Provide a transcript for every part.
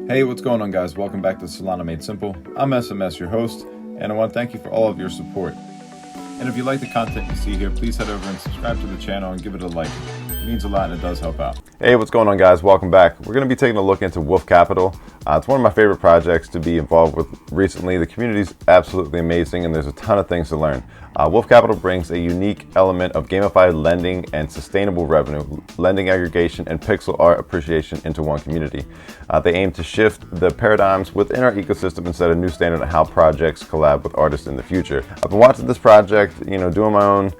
Hey, what's going on, guys? Welcome back to Solana Made Simple. I'm SMS, your host, and I want to thank you for all of your support. And if you like the content you see here, please head over and subscribe to the channel and give it a like. It means a lot and it does help out. Hey, what's going on, guys? Welcome back. We're going to be taking a look into Wolf Capital. It's one of my favorite projects to be involved with recently. The community is absolutely amazing and there's a ton of things to learn. Wolf Capital brings a unique element of gamified lending and sustainable revenue, lending aggregation, and pixel art appreciation into one community. They aim to shift the paradigms within our ecosystem and set a new standard on how projects collab with artists in the future. I've been watching this project, doing my own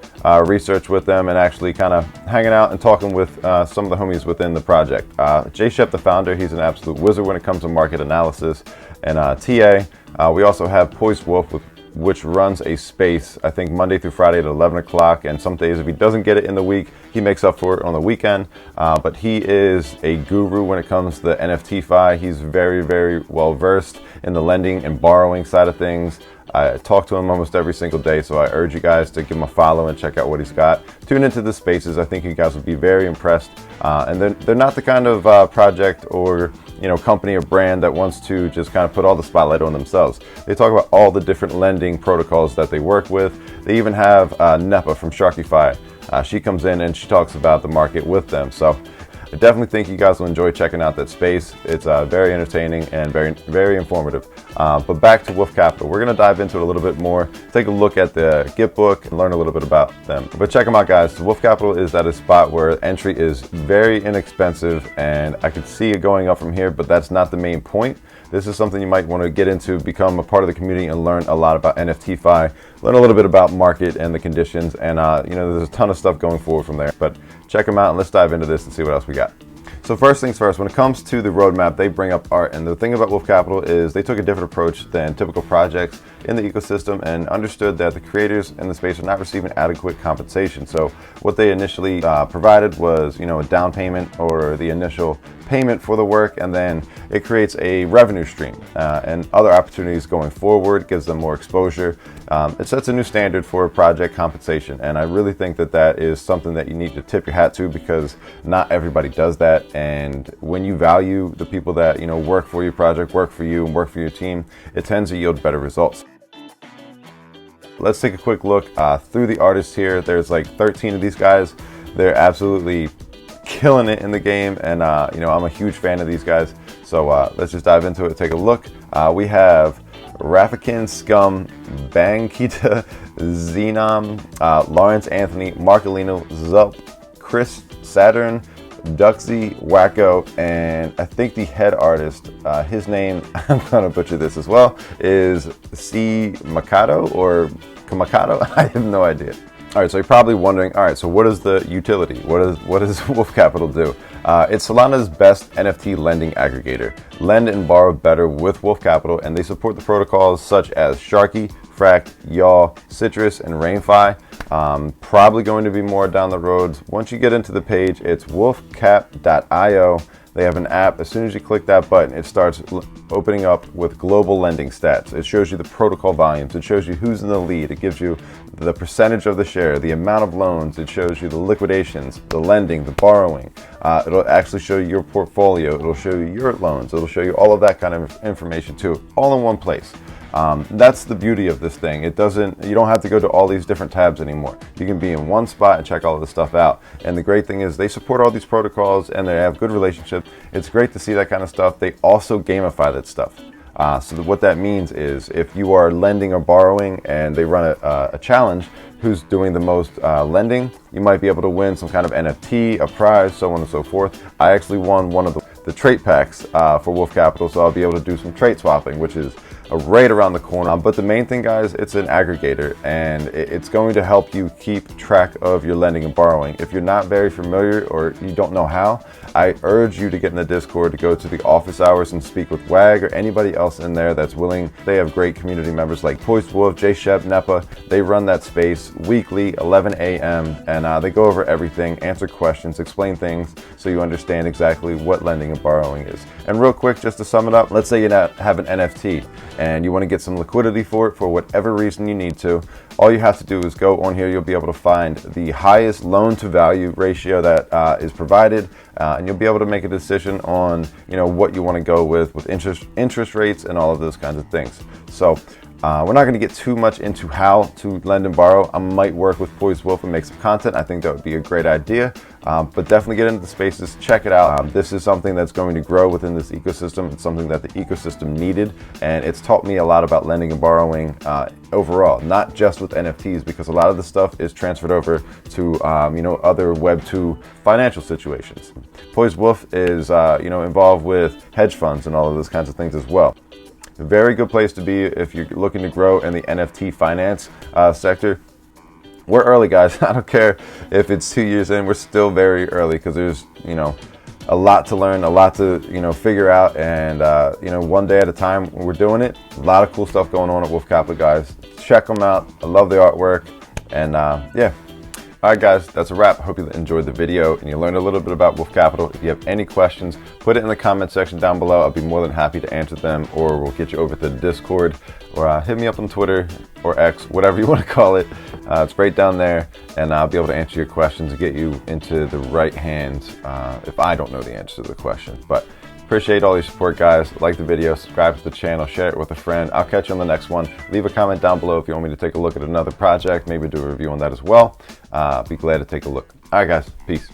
research with them and actually kind of hanging out and talking with some of the homies within the project. Jay Shep, the founder, he's an absolute wizard when it comes to market analysis and TA. We also have Poised Wolf, which runs a space, I think Monday through Friday at 11 o'clock, and some days if he doesn't get it in the week, he makes up for it on the weekend. But he is a guru when it comes to the NFT-fi. He's very, very well versed in the lending and borrowing side of things. I talk to him almost every single day, so I urge you guys to give him a follow and check out what he's got. Tune into the spaces. I think you guys will be very impressed. And they're not the kind of project or company or brand that wants to just kind of put all the spotlight on themselves. They talk about all the different lending protocols that they work with. They even have Nepa from Sharkify. She comes in and she talks about the market with them. So I definitely think you guys will enjoy checking out that space. It's very entertaining and very, very informative. But back to Wolf Capital. We're going to dive into it a little bit more, take a look at the Git book and learn a little bit about them. But check them out, guys. Wolf Capital is at a spot where entry is very inexpensive and I could see it going up from here, but that's not the main point. This is something you might want to get into, become a part of the community and learn a lot about NFT-fi, learn a little bit about market and the conditions. And there's a ton of stuff going forward from there, but check them out and let's dive into this and see what else we got. So first things first, when it comes to the roadmap, they bring up art. And the thing about Wolf Capital is they took a different approach than typical projects in the ecosystem and understood that the creators in the space are not receiving adequate compensation. So what they initially provided was, a down payment or the initial payment for the work, and then it creates a revenue stream and other opportunities going forward, gives them more exposure. It sets a new standard for project compensation, and I really think that that is something that you need to tip your hat to because not everybody does that. And when you value the people that work for your project, work for you, and work for your team, it tends to yield better results. Let's take a quick look through the artists here. There's like 13 of these guys. They're absolutely killing it in the game, and I'm a huge fan of these guys. So let's just dive into it, take a look. We have Rafikin, Scum, Bangkita, Xenom, Lawrence Anthony, Marcolino, Zulp, Chris Saturn, Duxy, Wacko, and I think the head artist, his name, I'm gonna butcher this as well, is C. Makato or Kamakato. I have no idea. All right, so you're probably wondering, all right, so what is the utility? What does Wolf Capital do? It's Solana's best NFT lending aggregator. Lend and borrow better with Wolf Capital, and they support the protocols such as Sharky, Fract, Yaw, Citrus, and Rainfi. Probably going to be more down the road. Once you get into the page, it's wolfcap.io. They have an app. As soon as you click that button, it starts opening up with global lending stats. It shows you the protocol volumes. It shows you who's in the lead. It gives you the percentage of the share, the amount of loans. It shows you the liquidations, the lending, the borrowing. It'll actually show you your portfolio. It'll show you your loans. It'll show you all of that kind of information too, all in one place. That's the beauty of this thing. You don't have to go to all these different tabs anymore. You can be in one spot and check all of this stuff out. And the great thing is they support all these protocols and they have good relationships. It's great to see that kind of stuff. They also gamify that stuff. So what that means is if you are lending or borrowing and they run a challenge, who's doing the most lending, you might be able to win some kind of NFT, a prize, so on and so forth. I actually won one of the trait packs for Wolf Capital, so I'll be able to do some trait swapping, which is right around the corner. But the main thing, guys, it's an aggregator and it's going to help you keep track of your lending and borrowing. If you're not very familiar or you don't know how, I urge you to get in the Discord, to go to the office hours and speak with WAG or anybody else in there that's willing. They have great community members like Poised Wolf, Jay Shep, Nepa. They run that space weekly, 11 a.m. and they go over everything, answer questions, explain things so you understand exactly what lending and borrowing is. And real quick, just to sum it up, let's say you have an NFT and you want to get some liquidity for it for whatever reason you need to, all you have to do is go on here. You'll be able to find the highest loan to value ratio that is provided, and you'll be able to make a decision on, you know, what you want to go with interest rates and all of those kinds of things. So we're not going to get too much into how to lend and borrow. I might work with Poised Wolf and make some content. I think that would be a great idea, but definitely get into the spaces, check it out. This is something that's going to grow within this ecosystem. It's something that the ecosystem needed, and it's taught me a lot about lending and borrowing overall, not just with NFTs, because a lot of the stuff is transferred over to you know, other Web 2 financial situations. Poised Wolf is involved with hedge funds and all of those kinds of things as well. A very good place to be if you're looking to grow in the NFT finance sector. We're early, guys. I don't care if it's 2 years in, we're still very early, because there's, you know, a lot to learn, a lot to, you know, figure out, and you know, one day at a time we're doing it. A lot of cool stuff going on at Wolf Capital, guys. Check them out. I love the artwork, and yeah. All right, guys, that's a wrap. I hope you enjoyed the video and you learned a little bit about Wolf Capital. If you have any questions, put it in the comment section down below. I'll be more than happy to answer them, or we'll get you over to the Discord, or hit me up on Twitter or X, whatever you want to call it. It's right down there, and I'll be able to answer your questions and get you into the right hands if I don't know the answer to the question. But appreciate all your support, guys. Like the video, subscribe to the channel, share it with a friend. I'll catch you on the next one. Leave a comment down below if you want me to take a look at another project, maybe do a review on that as well. Be glad to take a look. All right, guys, peace.